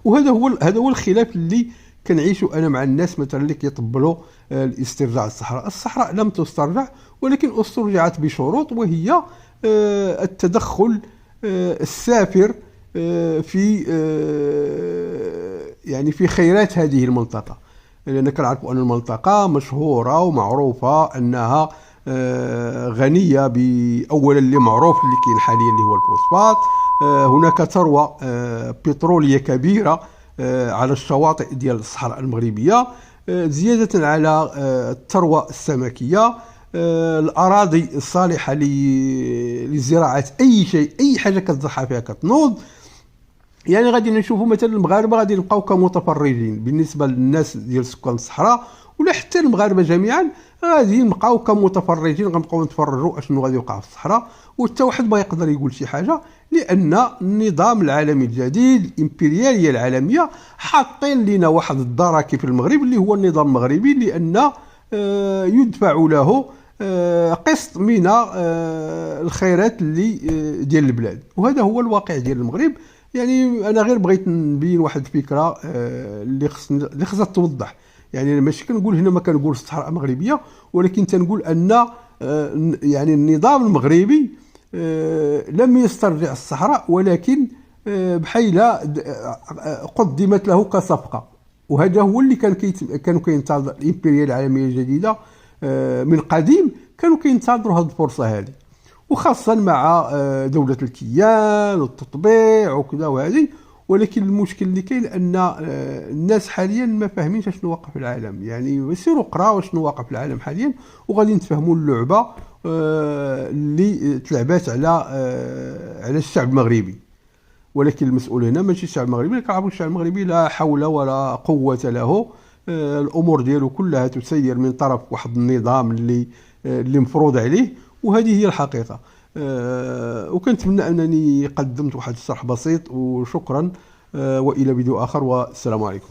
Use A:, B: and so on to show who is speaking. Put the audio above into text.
A: وهذا هو الخلاف اللي كنعيشوا انا مع الناس مثلا اللي كيطبلوا الاسترجاع الصحراء لم تسترجع، ولكن استرجعت بشروط، وهي التدخل السافر في يعني في خيرات هذه المنطقة، لأن كنعرفوا أن المنطقة مشهورة ومعروفة أنها غنية أولا اللي معروف اللي كاين حاليا اللي هو الفوسفات. هناك ثروة بترولية كبيرة على الشواطئ ديال الصحراء المغربية، زيادة على الثروة السمكية، الأراضي الصالحة لزراعة أي شيء، أي حاجة كتزرعها فيها كتنوض. يعني غادي نشوفوا مثلا المغاربه غادي نبقاو كمتفرجين بالنسبه للناس ديال سكان الصحراء، ولا حتى المغاربه جميعا غادي نبقاو كمتفرجين، غنبقاو نتفرجوا اشنو غادي يوقع في الصحراء، وحتى واحد ما يقدر يقول شي حاجه، لان النظام العالمي الجديد الامبرياليه العالميه حاطين لنا واحد الضراكي في المغرب اللي هو النظام المغربي، لان يدفع له قسط من الخيرات اللي ديال البلاد، وهذا هو الواقع ديال المغرب. يعني انا غير بغيت نبين واحد الفكره اللي خصها توضح. يعني ماشي كنقول هنا، ما كنقول الصحراء المغربيه، ولكن تنقول ان يعني النظام المغربي لم يسترجع الصحراء، ولكن بحيث قدمت له كصفقه، وهذا هو اللي كانوا كينتظر الامبريال العالميه الجديده من قديم، كانوا كينتظروا هذه الفرصه هذه، وخاصة مع دولة الكيان والتطبيع وكذا وهذه. ولكن المشكل اللي كاين أن الناس حاليا ما فاهمينش شنو واقع في العالم، يعني يسيروا قراوا شنو واقع في العالم حاليا وغادي نتفهموا اللعبة اللي تلعبات على الشعب المغربي. ولكن المسؤول هنا ماشي الشعب المغربي، كنعرفوا الشعب المغربي لا حول ولا قوة له، الأمور ديالو كلها تسير من طرف واحد النظام اللي مفروض عليه، وهذه هي الحقيقة. وكنتمنى أنني قدمت واحد الشرح بسيط، وشكرا، وإلى فيديو آخر، والسلام عليكم.